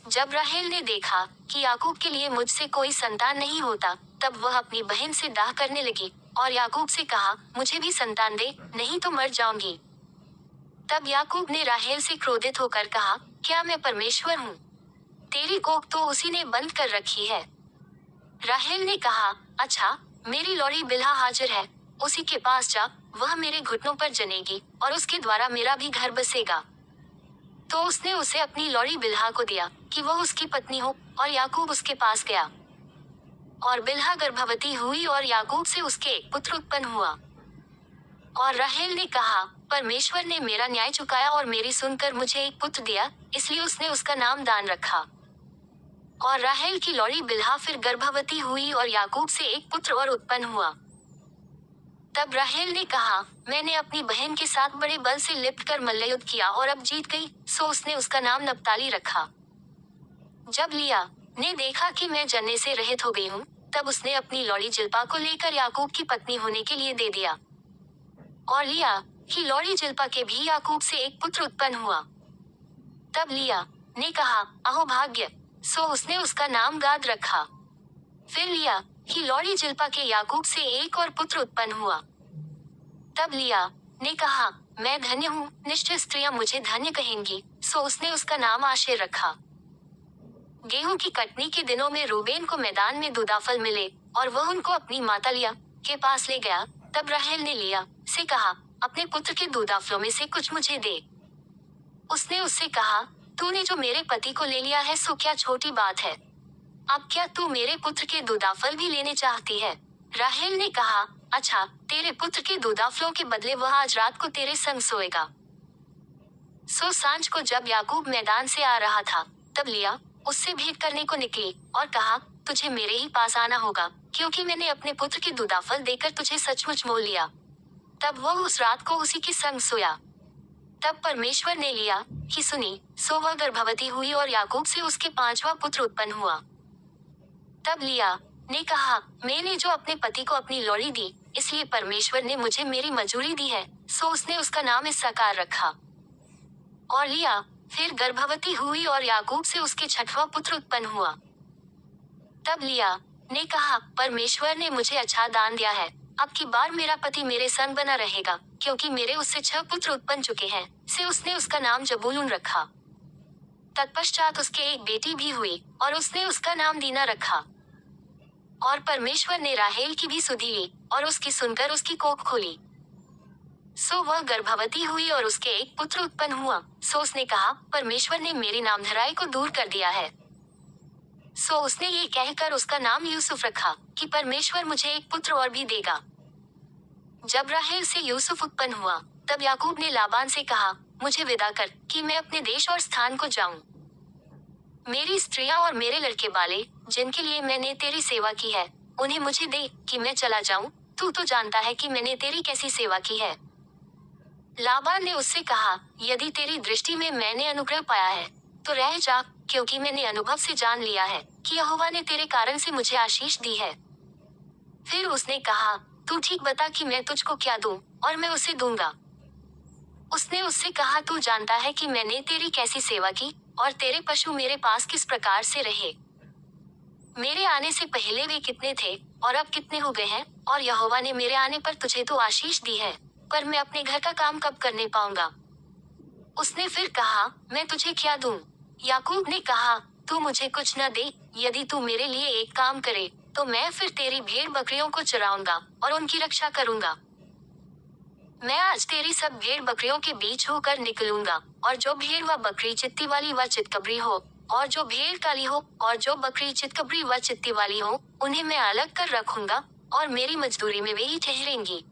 जब राहेल ने देखा कि याकूब के लिए मुझसे कोई संतान नहीं होता, तब वह अपनी बहन से दाह करने लगी और याकूब से कहा, मुझे भी संतान दे, नहीं तो मर जाऊंगी। तब याकूब ने राहेल से क्रोधित होकर कहा, क्या मैं परमेश्वर हूँ? तेरी कोख तो उसी ने बंद कर रखी है। राहेल ने कहा, अच्छा, मेरी लौड़ी बिल्हा हाजिर है, उसी के पास जा, वह मेरे घुटनों पर जनेगी और उसके द्वारा मेरा भी घर बसेगा। तो उसने उसे अपनी लौड़ी बिल्हा को दिया कि वह उसकी पत्नी हो, और याकूब उसके पास गया। और बिल्हा गर्भवती हुई और याकूब से उसके एक पुत्र उत्पन्न हुआ। और राहेल ने कहा, परमेश्वर ने मेरा न्याय चुकाया और मेरी सुनकर मुझे एक पुत्र दिया, इसलिए उसने उसका नाम दान रखा। और राहेल की लौड़ी बिल्हा फिर गर्भवती हुई और याकूब से एक पुत्र और उत्पन्न हुआ। तब राहेल ने कहा, मैंने अपनी बहन के साथ बड़े बल से लिपटकर मल्लयुद्ध किया और अब जीत गई, सो उसने उसका नाम नप्ताली रखा। जब लिया ने देखा कि मैं जन्ने से रहित हो गई हूँ, तब उसने अपनी लौड़ी जिल्पा को लेकर याकूब की पत्नी होने के लिए दे दिया। और लिया की लौड़ी जिल्पा के भी याकूब से एक पुत्र उत्पन्न हुआ। तब लिया ने कहा, अहो भाग्य, सो उसने उसका नाम गाद रखा। फिर लिया की लौड़ी जिल्पा के याकूब से एक और पुत्र उत्पन्न हुआ। तब लिया ने कहा, मैं धन्य हूँ, निश्चय स्त्रियां मुझे धन्य कहेंगी, सो उसने उसका नाम आशेर रखा। गेहूं की कटनी के दिनों में रूबेन को मैदान में दूदाफल मिले और वह उनको अपनी माता लिया के पास ले गया। तब राहेल ने लिया से कहा, अपने पुत्र के दूदाफलों में से कुछ मुझे दे। उसने उससे कहा, तूने जो मेरे पति को ले लिया है सो क्या छोटी बात है? अब क्या तू मेरे पुत्र के दूदाफल भी लेने चाहती है? राहेल ने कहा, अच्छा, तेरे पुत्र के दूदाफलों के बदले वह आज रात को तेरे संग सोएगा। सो सांझ को जब याकूब मैदान से आ रहा था, तब लिया उससे भेंट करने को निकली और कहा, तुझे मेरे ही पास आना होगा, क्योंकि मैंने अपने पुत्र के दूदाफल देकर तुझे सचमुच मोल लिया। तब वह उस रात को उसी के संग सोया। तब परमेश्वर ने लिया की सुनी, सो वह गर्भवती हुई और याकूब से उसके 5वां पुत्र उत्पन्न हुआ। तब लिया ने कहा, मैंने जो अपने पति को अपनी लौड़ी दी, इसलिए परमेश्वर ने मुझे मेरी मजूरी दी है, सो उसने उसका नाम इस्साकार रखा। और लिया फिर गर्भवती हुई और याकूब से उसके 6वां पुत्र उत्पन्न हुआ। तब लिया ने कहा, परमेश्वर ने मुझे अच्छा दान दिया है, अब की बार मेरा पति मेरे संग बना रहेगा, क्योंकि मेरे उससे 6 पुत्र उत्पन्न चुके हैं, से उसने उसका नाम जबूलून रखा। तत्पश्चात उसके एक बेटी भी हुई और उसने उसका नाम दीना रखा। और परमेश्वर ने राहेल की भी सुधि ली और उसकी सुनकर उसकी कोख खोली। सो वह गर्भवती हुई और उसके एक पुत्र उत्पन्न हुआ। सो उसने कहा, परमेश्वर ने मेरी नामधराई को दूर कर दिया है। सो उसने ये कहकर उसका नाम यूसुफ रखा कि परमेश्वर मुझे एक पुत्र और भी देगा। जब राहेल से यूसुफ उत्पन्न हुआ, तब याकूब ने लाबान से कहा, मुझे विदा कर कि मैं अपने देश और स्थान को जाऊं। मेरी स्त्रियां और मेरे लड़के बाले, जिनके लिए मैंने तेरी सेवा की है, उन्हें मुझे दे कि मैं चला जाऊं। तू तो जानता है कि मैंने तेरी कैसी सेवा की है। लाबान ने उससे कहा, यदि तेरी दृष्टि में मैंने अनुग्रह पाया है, तो रह जा, क्योंकि मैंने अनुभव से जान लिया है कि यहोवा ने तेरे कारण से मुझे आशीष दी है। फिर उसने कहा, तू ठीक बता कि मैं तुझको क्या दूं, और मैं उसे दूंगा। उसने उससे कहा, तू जानता है कि मैंने तेरी कैसी सेवा की, और तेरे पशु मेरे पास किस प्रकार से रहे। मेरे आने से पहले वे कितने थे, और अब कितने हो गए हैं, और यहोवा ने मेरे आने पर तुझे तो आशीष दी है, पर मैं अपने घर का काम कब करने पाऊंगा? उसने फिर कहा, मैं तुझे क्या दूं? याकूब ने कहा, तू मुझे कुछ न दे, यदि तू मेरे लिए एक काम करे, तो मैं फिर तेरी भेड़ बकरियों को चराऊंगा और उनकी रक्षा करूंगा। मैं आज तेरी सब भेड़ बकरियों के बीच होकर निकलूंगा, और जो भेड़ व बकरी चित्ती वाली व चितकबरी हो, और जो भेड़ काली हो, और जो बकरी चितकबरी व चित्ती वाली हो, उन्हें मैं अलग कर रखूंगा, और मेरी मजदूरी में वे ही ठहरेंगी।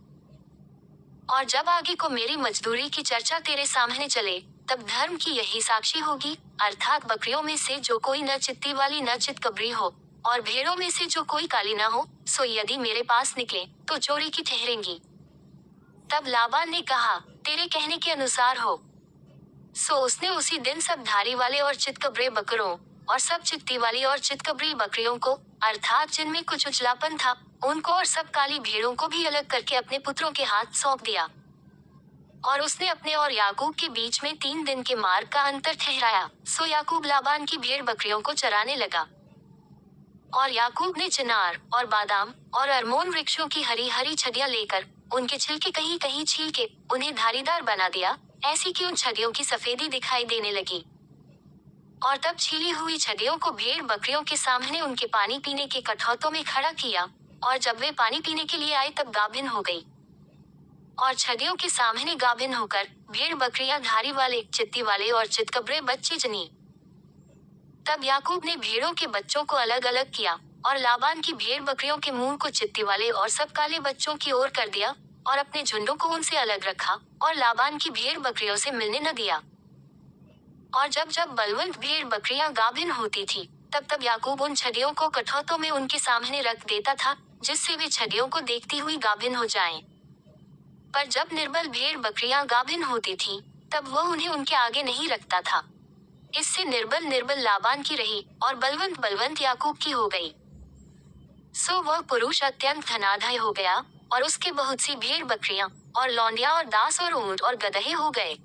और जब आगे को मेरी मजदूरी की चर्चा तेरे सामने चले, तब धर्म की यही साक्षी होगी, अर्थात बकरियों में से जो कोई न चित्ती वाली न चितकबरी हो, और भेड़ों में से जो कोई काली न हो, सो यदि मेरे पास निकले, तो चोरी की ठहरेंगी। तब लाबान ने कहा, तेरे कहने के अनुसार हो। सो उसने उसी दिन सब धारी वाले और चितकबरे बकरों, और सब चित्ती वाली और चितकबरी बकरियों को, अर्थात जिनमें कुछ उजलापन था, उनको और सब काली भेड़ों को भी अलग करके अपने पुत्रों के हाथ सौंप दिया। और उसने अपने और याकूब के बीच में 3 दिन के मार्ग का अंतर ठहराया। सो याकूब लाबान की भेड़ बकरियों को चराने लगा। और याकूब ने चिनार और बादाम और अरमोन वृक्षों की हरी हरी छड़ियां लेकर उनके छिलके कहीं कहीं छील के उन्हें धारीदार बना दिया, ऐसी कि उन छड़ियों की सफेदी दिखाई देने लगी। और तब छीली हुई छड़ियों को भेड़ बकरियों के सामने उनके पानी पीने के कठौतों में खड़ा किया, और जब वे पानी पीने के लिए आए तब गाभिन हो गई। और छड़ियों के सामने गाभिन होकर भेड़ बकरियां धारी वाले, चित्ती वाले और चितकबरे बच्चे जनी। तब याकूब ने भेड़ों के बच्चों को अलग अलग किया, और लाबान की भेड़ बकरियों के मुंह को चित्ती वाले और सब काले बच्चों की ओर कर दिया, और अपने झुंडों को उनसे अलग रखा, और लाबान की भेड़ बकरियों से मिलने न दिया। और जब जब बलवंत भेड़ बकरियां गाभिन होती थी, तब तब याकूब उन छड़ियों को कठौतों में उनके सामने रख देता था, जिससे वे छड़ियों को देखती हुई गाभिन हो जाएं। पर जब निर्बल भेड़ बकरियां गाभिन होती थीं, तब वह उन्हें उनके आगे नहीं रखता था। इससे निर्बल निर्बल लाबान की रही, और बलवंत बलवंत याकूब की हो गई। सो वह पुरुष अत्यंत धनाढ्य हो गया, और उसके बहुत सी भेड़ बकरियां और लौंडिया और दास और ऊंट और गदहे हो गए।